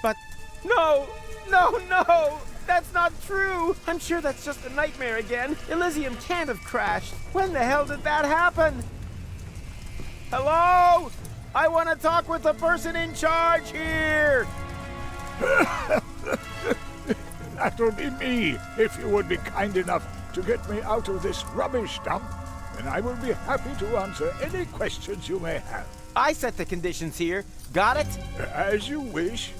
But no! No, no! That's not true! I'm sure that's just a nightmare again. Elizjum can't have crashed. When the hell did that happen? Hello? I want to talk with the person in charge here! That'll be me, if you would be kind enough to get me out of this rubbish dump, and I will be happy to answer any questions you may have. I set the conditions here. Got it? As you wish.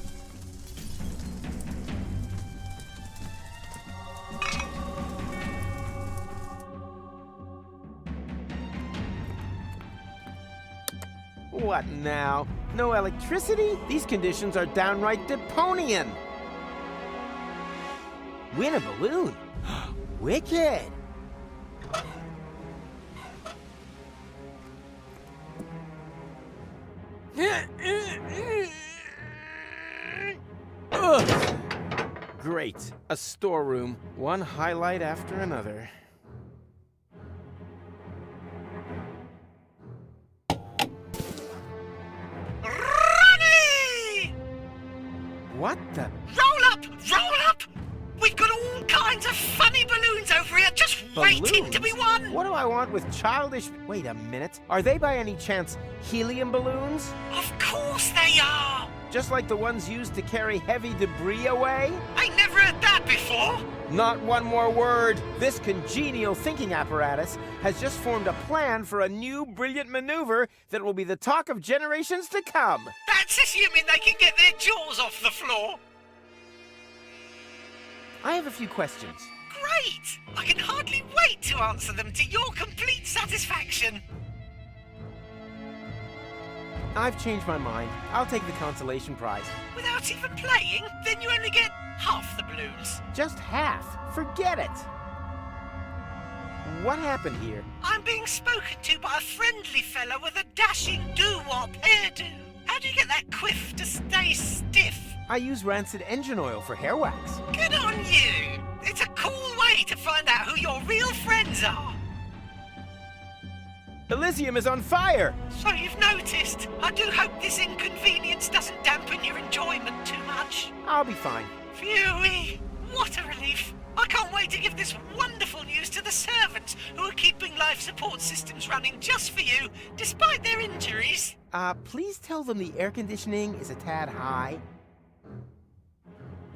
What now? No electricity? These conditions are downright Deponian. Win a balloon? Wicked! Ugh. Great. A storeroom. One highlight after another. What the? Roll up! Roll up! We've got all kinds of funny balloons over here just waiting to be won! What do I want with childish... Wait a minute. Are they by any chance helium balloons? Of course they are! Just like the ones used to carry heavy debris away? I never heard that before! Not one more word. This congenial thinking apparatus has just formed a plan for a new brilliant maneuver that will be the talk of generations to come. That's assuming they can get their jaws off the floor. I have a few questions. Great! I can hardly wait to answer them to your complete satisfaction. I've changed my mind. I'll take the consolation prize. Without even playing, then you only get half the balloons. Just half. Forget it. What happened here? I'm being spoken to by a friendly fella with a dashing doo-wop hairdo. How do you get that quiff to stay stiff? I use rancid engine oil for hair wax. Good on you! It's a cool way to find out who your real friends are. Elizjum is on fire! So you've noticed. I do hope this inconvenience doesn't dampen your enjoyment too much. I'll be fine. Phew! What a relief! I can't wait to give this wonderful news to the servants who are keeping life support systems running just for you, despite their injuries. Please tell them the air conditioning is a tad high.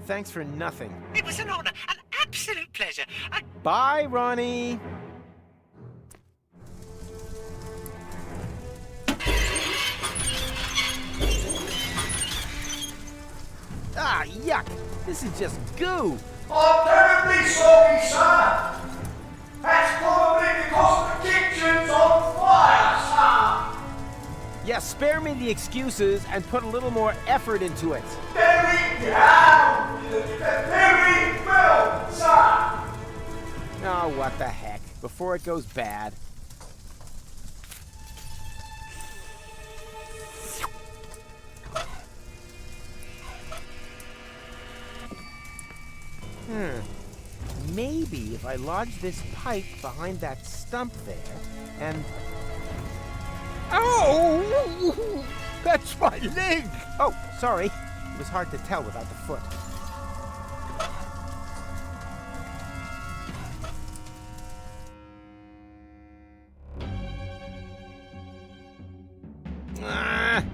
Thanks for nothing. It was an honor, an absolute pleasure. Bye, Ronnie! Ah, yuck! This is just goo! I'm terribly sorry, sir. That's probably because the kitchen's on fire, sir. Yeah, spare me the excuses and put a little more effort into it. Very down. Very well, sir. Oh, what the heck. Before it goes bad. Maybe if I lodge this pipe behind that stump there, and... Oh! That's my leg! Oh, sorry. It was hard to tell without the foot.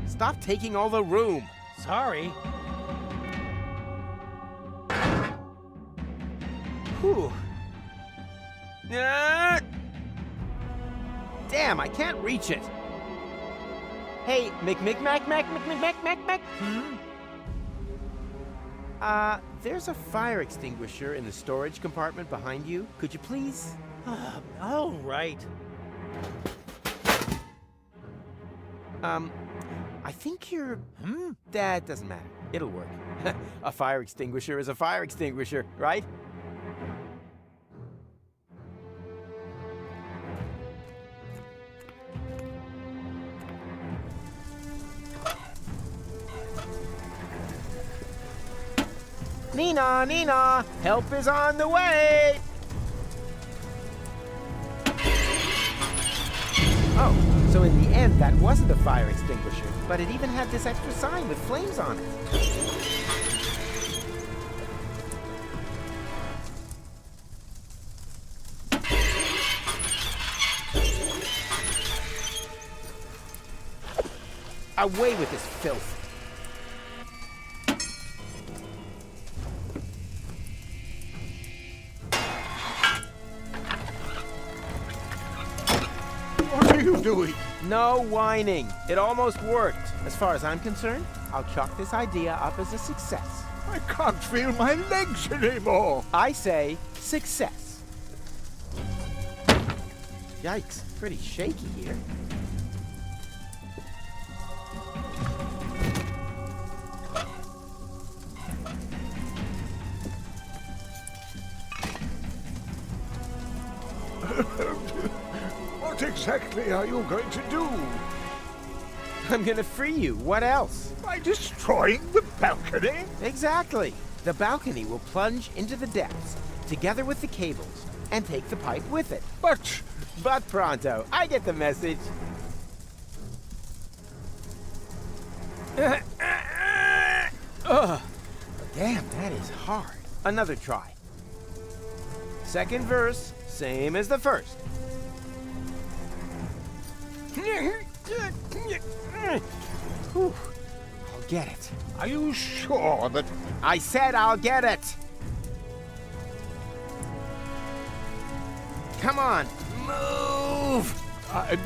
Stop taking all the room. Sorry. Whew. Damn, I can't reach it. Hey, Mac. There's a fire extinguisher in the storage compartment behind you. Could you please? All right. I think you're... That doesn't matter. It'll work. A fire extinguisher is a fire extinguisher, right? Nina, help is on the way! Oh, so in the end, that wasn't a fire extinguisher, but it even had this extra sign with flames on it. Away with this filth. What are you doing? No whining. It almost worked. As far as I'm concerned, I'll chalk this idea up as a success. I can't feel my legs anymore. I say success. Yikes, pretty shaky here. What exactly are you going to do? I'm gonna free you. What else? By destroying the balcony? Exactly. The balcony will plunge into the depths, together with the cables, and take the pipe with it. But pronto, I get the message. Ugh. Damn, that is hard. Another try. Second verse, same as the first. Whew. I'll get it. Are you sure that... I said I'll get it. Come on, move. I'm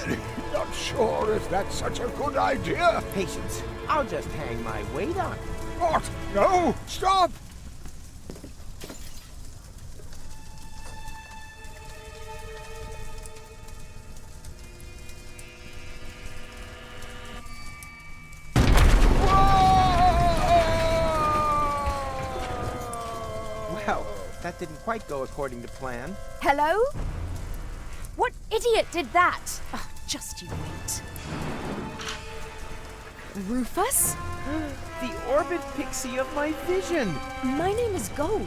really not sure if that's such a good idea. Patience. I'll just hang my weight on it. What? No! Stop! Well, that didn't quite go according to plan. Hello? What idiot did that? Oh, just you wait. Rufus? The orbit pixie of my vision. My name is Gold.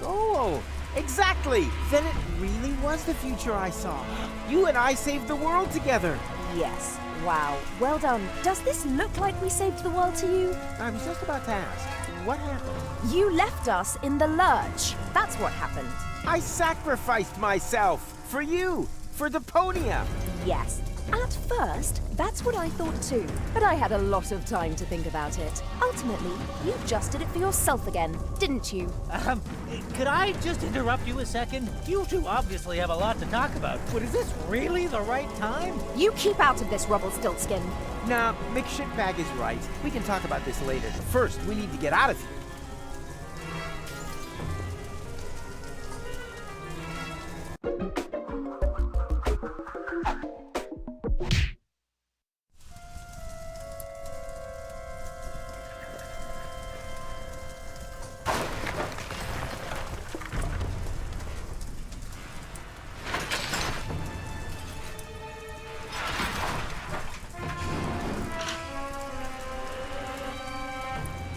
Oh, exactly. Then it really was the future I saw. You and I saved the world together. Yes. Wow. Well done. Does this look like we saved the world to you? I was just about to ask, what happened? You left us in the lurch. That's what happened. I sacrificed myself for you, for Deponia. Yes. At first, that's what I thought too. But I had a lot of time to think about it. Ultimately, you just did it for yourself again, didn't you? Could I just interrupt you a second? You two obviously have a lot to talk about, but is this really the right time? You keep out of this, Rubbelstiltskin. Nah, McShitbag is right. We can talk about this later. First, we need to get out of here.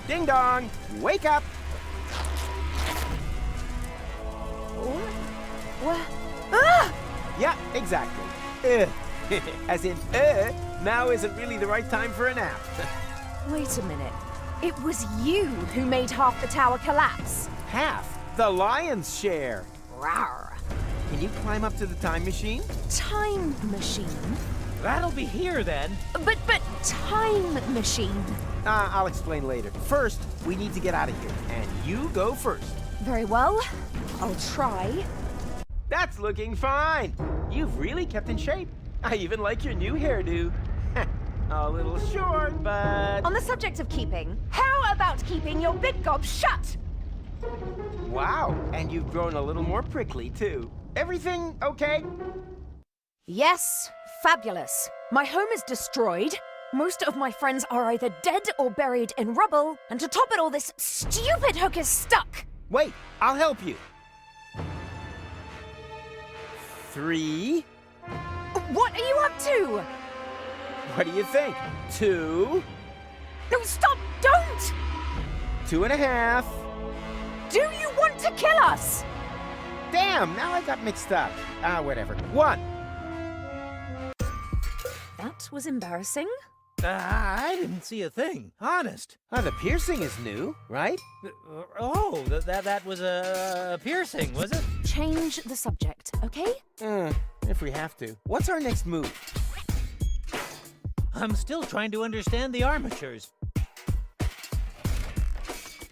Ding dong! Wake up! What? Ah! Yeah, exactly. As in, now isn't really the right time for a nap. Wait a minute. It was you who made half the tower collapse. Half the lion's share. Rawr. Can you climb up to the time machine? Time machine? That'll be here then. But time machine. I'll explain later. First, we need to get out of here, and you go first. Very well. I'll try. That's looking fine. You've really kept in shape. I even like your new hairdo. A little short, but... On the subject of keeping, how about keeping your big gob shut? Wow, and you've grown a little more prickly, too. Everything okay? Yes, fabulous. My home is destroyed. Most of my friends are either dead or buried in rubble. And to top it all, this stupid hook is stuck. Wait, I'll help you. 3. What are you up to? What do you think? 2. No, stop! Don't! 2.5. Do you want to kill us? Damn, now I got mixed up. Whatever. 1. That was embarrassing. I didn't see a thing, honest. The piercing is new, right? Oh, that was a piercing, was it? Change the subject, okay? If we have to. What's our next move? I'm still trying to understand the armatures.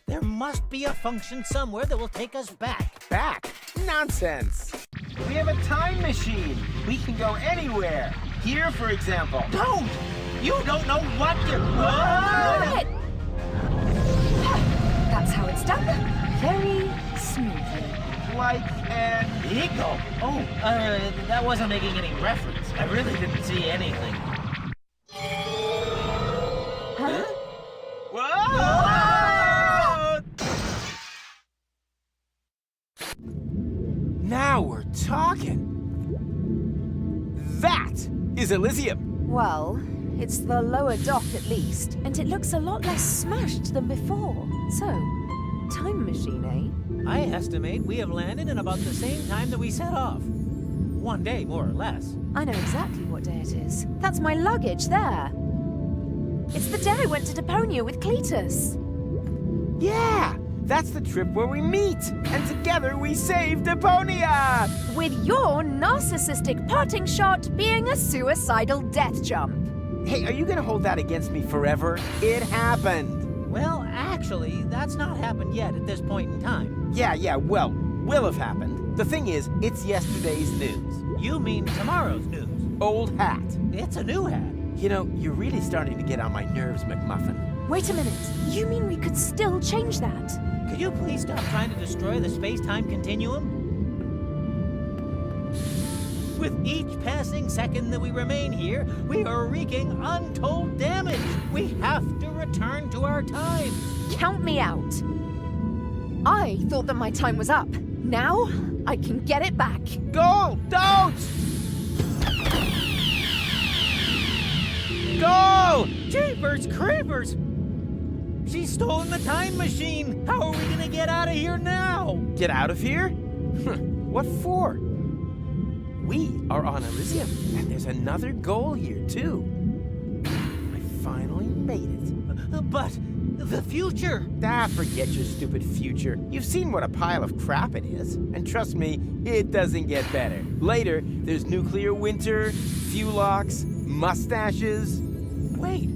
There must be a function somewhere that will take us back. Back? Nonsense. We have a time machine. We can go anywhere. Here, for example. Don't! You don't know what to... Got it! That's how it's done. Very smoothly. Like an Eagle? Oh, that wasn't making any reference. I really didn't see anything. Huh? Whoa! Now we're talking. That is Elizjum. Well, it's the lower dock at least, and it looks a lot less smashed than before. So, time machine, eh? I estimate we have landed in about the same time that we set off. One day, more or less. I know exactly what day it is. That's my luggage there. It's the day I went to Deponia with Cletus. Yeah, that's the trip where we meet, and together we save Deponia! With your narcissistic parting shot being a suicidal death jump. Hey, are you gonna hold that against me forever? It happened. Well, actually, that's not happened yet at this point in time. Yeah, well, will have happened. The thing is, it's yesterday's news. You mean tomorrow's news? Old hat. It's a new hat. You know, you're really starting to get on my nerves, McMuffin. Wait a minute. You mean we could still change that? Could you please stop trying to destroy the space-time continuum? With each passing second that we remain here, we are wreaking untold damage. We have to return to our time. Count me out. I thought that my time was up. Now, I can get it back. Go! Don't! Go! Jeepers creepers! She's stolen the time machine! How are we gonna get out of here now? Get out of here? What for? We are on Elizjum, and there's another goal here, too. I finally made it. But the future! Forget your stupid future. You've seen what a pile of crap it is. And trust me, it doesn't get better. Later, there's nuclear winter, fuel locks, mustaches. Wait,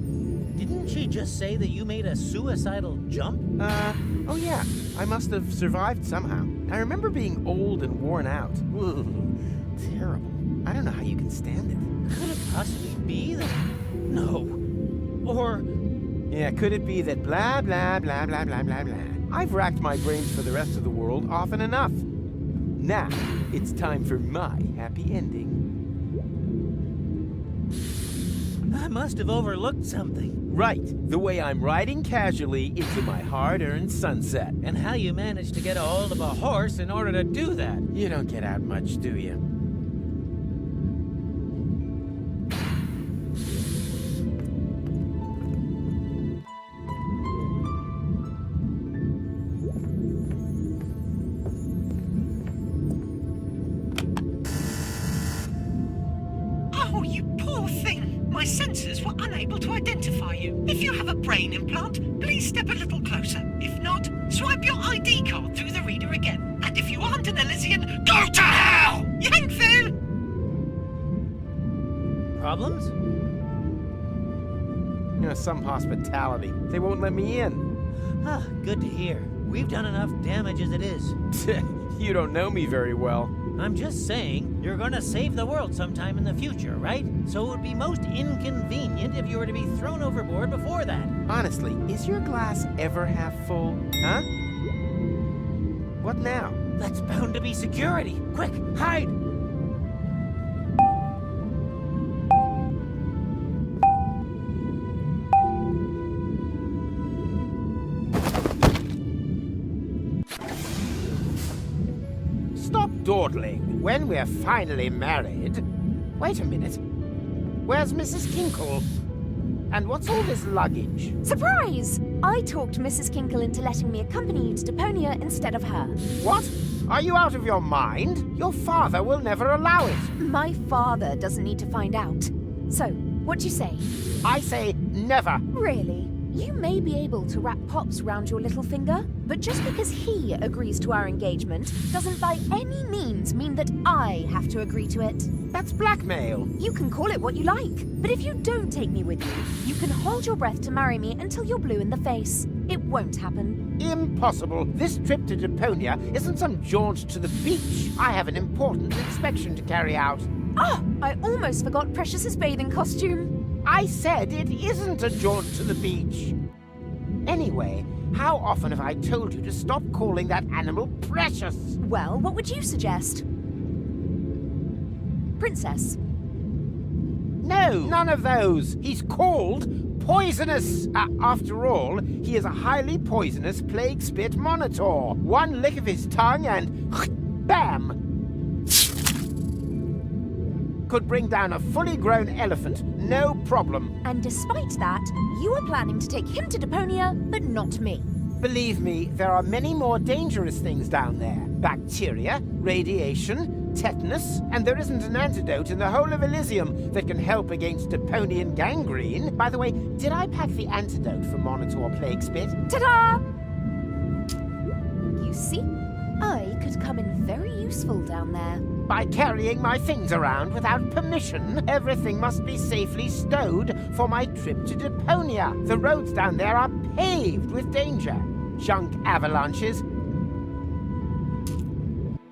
didn't she just say that you made a suicidal jump? Oh yeah, I must have survived somehow. I remember being old and worn out. Ugh, terrible. I don't know how you can stand it. Could it possibly be that... No. Or... Yeah, could it be that blah, blah, blah, blah, blah, blah, blah. I've racked my brains for the rest of the world often enough. Now, it's time for my happy ending. I must have overlooked something. Right, the way I'm riding casually into my hard-earned sunset. And how you managed to get a hold of a horse in order to do that. You don't get out much, do you? Oh, you poor thing! My sensors were unable to identify you. If you have a brain implant, please step a little closer. If not, swipe your ID card through the reader again. And if you aren't an Elizjian, go to hell! Yankville! Problems? You know, some hospitality. They won't let me in. Ah, good to hear. We've done enough damage as it is. You don't know me very well. I'm just saying, You're gonna save the world sometime in the future, right? So it would be most inconvenient if you were to be thrown overboard before that. Honestly, is your glass ever half full? Huh? What now? That's bound to be security. Quick, hide! Stop dawdling. When we're finally married... Wait a minute. Where's Mrs. Kinkle? And what's all this luggage? Surprise! I talked Mrs. Kinkle into letting me accompany you to Deponia instead of her. What? Are you out of your mind? Your father will never allow it. My father doesn't need to find out. So, what do you say? I say never. Really? You may be able to wrap Pops round your little finger, but just because he agrees to our engagement doesn't by any means mean that I have to agree to it. That's blackmail. You can call it what you like, but if you don't take me with you, you can hold your breath to marry me until you're blue in the face. It won't happen. Impossible. This trip to Deponia isn't some jaunt to the beach. I have an important inspection to carry out. Oh, I almost forgot Precious's bathing costume. I said it isn't a jaunt to the beach. Anyway, how often have I told you to stop calling that animal Precious? Well, what would you suggest? Princess. No, none of those. He's called Poisonous. After all, he is a highly poisonous plague spit monitor. One lick of his tongue and bam! Could bring down a fully grown elephant, no problem. And despite that, you are planning to take him to Deponia, but not me. Believe me, there are many more dangerous things down there. Bacteria, radiation, tetanus, and there isn't an antidote in the whole of Elizjum that can help against Deponian gangrene. By the way, did I pack the antidote for Monitor Plague Spit? Ta-da! You see, I could come in very useful down there. By carrying my things around without permission, everything must be safely stowed for my trip to Deponia. The roads down there are paved with danger. Junk avalanches.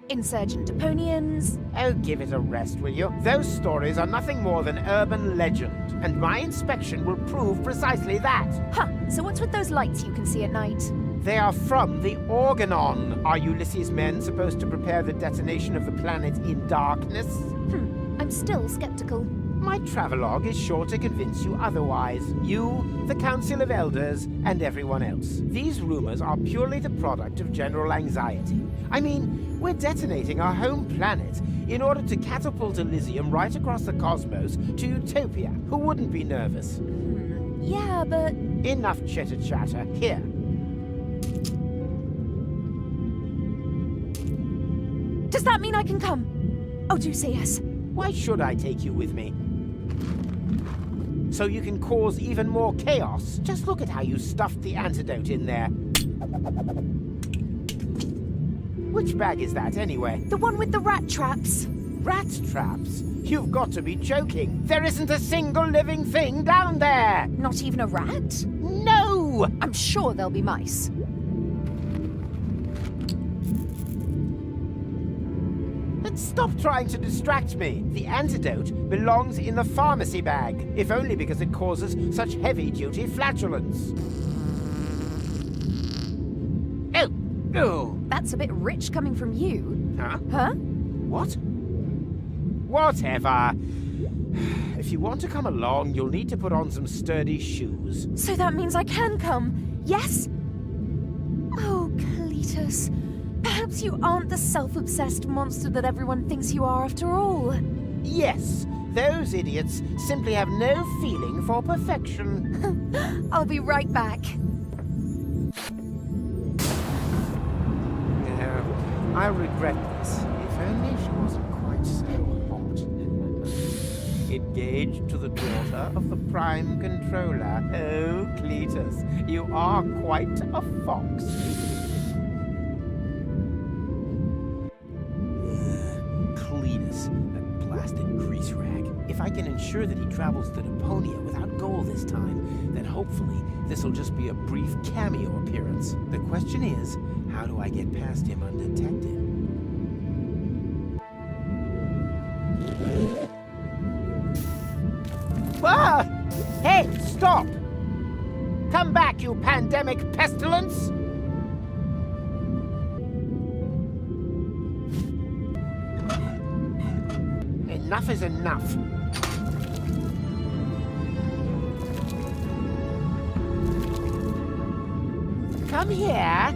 Insurgent Deponians. Oh, give it a rest, will you? Those stories are nothing more than urban legend, and my inspection will prove precisely that. Huh, so what's with those lights you can see at night? They are from the Organon. Are Ulysses' men supposed to prepare the detonation of the planet in darkness? I'm still skeptical. My travelogue is sure to convince you otherwise. You, the Council of Elders, and everyone else. These rumors are purely the product of general anxiety. I mean, we're detonating our home planet in order to catapult Elizjum right across the cosmos to Utopia. Who wouldn't be nervous? Yeah, but... Enough chitter-chatter. Here. Does that mean I can come? Oh, do say yes. Why should I take you with me? So you can cause even more chaos. Just look at how you stuffed the antidote in there. Which bag is that, anyway? The one with the rat traps. Rat traps? You've got to be joking. There isn't a single living thing down there. Not even a rat? No! I'm sure there'll be mice. Stop trying to distract me. The antidote belongs in the pharmacy bag, if only because it causes such heavy-duty flatulence. Oh! Oh! That's a bit rich coming from you. Huh? Huh? What? Whatever. If you want to come along, you'll need to put on some sturdy shoes. So that means I can come, yes? Oh, Cletus. Perhaps you aren't the self-obsessed monster that everyone thinks you are after all. Yes, those idiots simply have no feeling for perfection. I'll be right back. I regret this. If only she wasn't quite so hot. Engaged to the daughter of the Prime Controller. Oh, Cletus, you are quite a fox. That blasted grease rag. If I can ensure that he travels to Deponia without goal this time, then hopefully this'll just be a brief cameo appearance. The question is, how do I get past him undetected? Ah! Hey, stop! Come back, you pandemic pestilence! Enough is enough. Come here.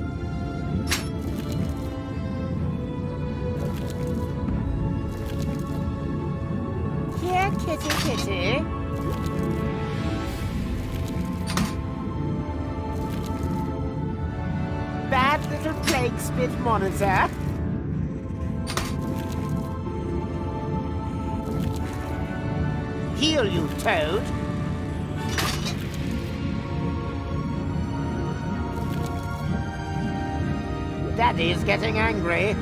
Here, kitty, kitty. Bad little plague spit monitor. Heal, you toad. Daddy's getting angry.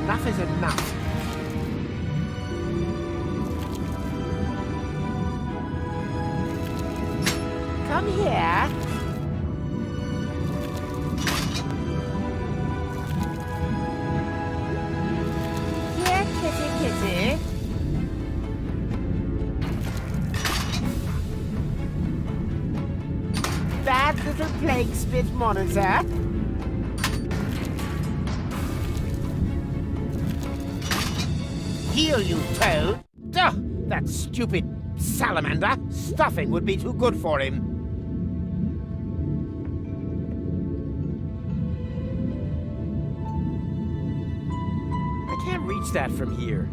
Enough is enough. Come here. Here, kitty, kitty. Bad little plague spit monitor. Heal, you toad. Ugh, that stupid salamander. Stuffing would be too good for him. I can't reach that from here.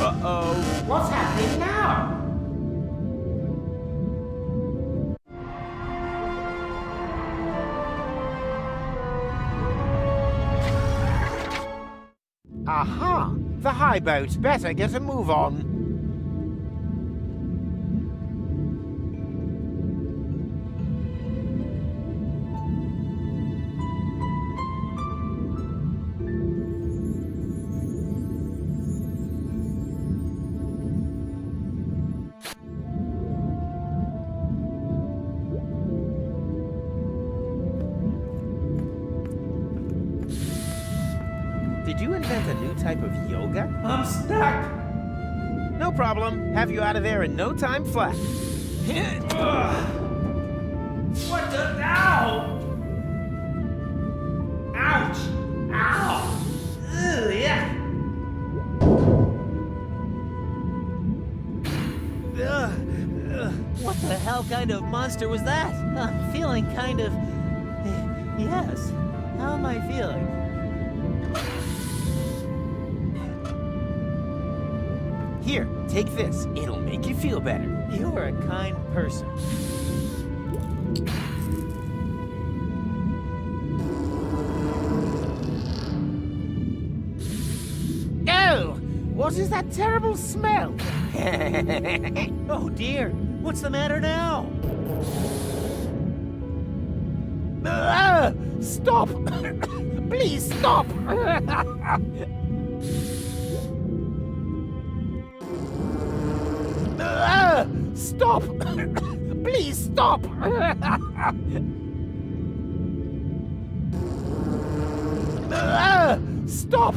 Uh-oh. What's happening now? Aha! The high boat. Better get a move on. Did you invent a new type of yoga? I'm stuck. No problem. Have you out of there in no time flat. What the? Ow! Ouch! Ow! Ugh, yeah. What the hell kind of monster was that? I'm feeling kind of... Yes. How am I feeling? Here, take this. It'll make you feel better. You're a kind person. Oh! What is that terrible smell? Oh dear, what's the matter now? Stop! Please stop! Stop! Please stop! Stop!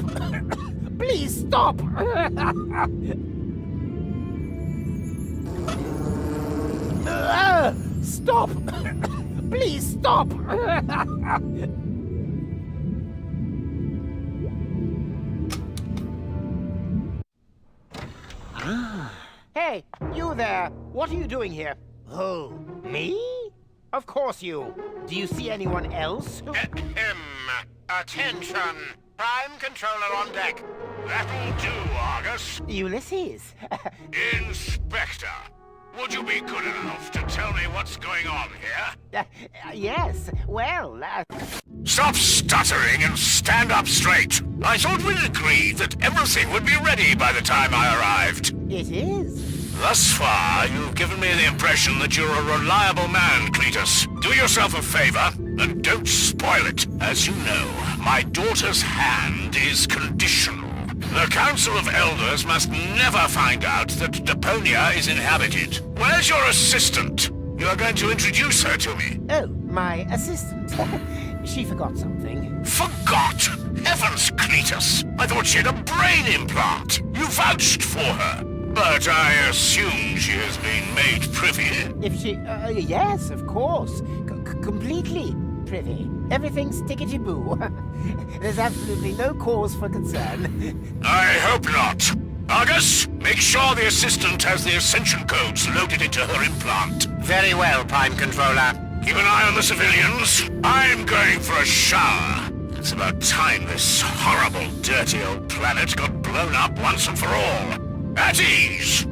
Please stop! Stop! Please stop! Hey, you there! What are you doing here? Oh, me? Of course you. Do you see anyone else? Attention! Prime controller on deck. That'll do, Argus. Ulysses. Inspector, would you be good enough to tell me what's going on here? Yes, well, Stop stuttering and stand up straight. I thought we'd agreed that everything would be ready by the time I arrived. it is. Thus far, you've given me the impression that you're a reliable man, Cletus. Do yourself a favor, and don't spoil it. As you know, my daughter's hand is conditional. The Council of Elders must never find out that Deponia is inhabited. Where's your assistant? You are going to introduce her to me. Oh, my assistant. She forgot something. Forgot? Heavens, Cletus! I thought she had a brain implant. You vouched for her. But I assume she has been made privy. If she... yes, of course. Completely privy. Everything's tickety-boo. There's absolutely no cause for concern. I hope not. Argus, make sure the assistant has the ascension codes loaded into her implant. Very well, Prime Controller. Keep an eye on the civilians. I'm going for a shower. It's about time this horrible, dirty old planet got blown up once and for all. At ease!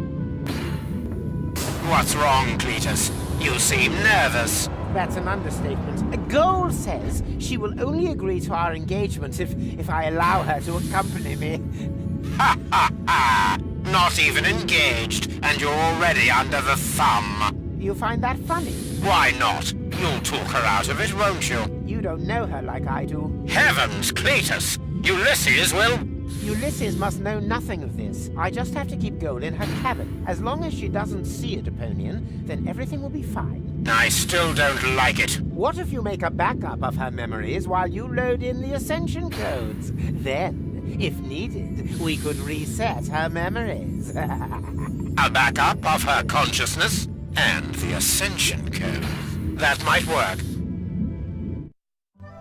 What's wrong, Cletus? You seem nervous. That's an understatement. Goal says she will only agree to our engagement if I allow her to accompany me. Ha ha ha! Not even engaged, and you're already under the thumb. You find that funny? Why not? You'll talk her out of it, won't you? You don't know her like I do. Heavens, Cletus! Ulysses will... Ulysses must know nothing of this. I just have to keep Goal in her cabin. As long as she doesn't see a Deponian, then everything will be fine. I still don't like it. What if you make a backup of her memories while you load in the ascension codes? Then, if needed, we could reset her memories. A backup of her consciousness and the ascension code. That might work.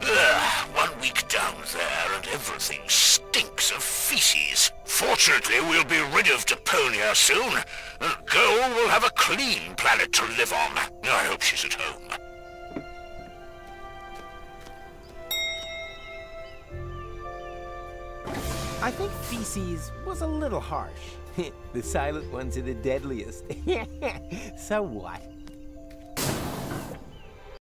Ugh, 1 week down there and everything stinks of feces. Fortunately, we'll be rid of Deponia soon, and Goal will have a clean planet to live on. I hope she's at home. I think feces was a little harsh. The silent ones are the deadliest. So what?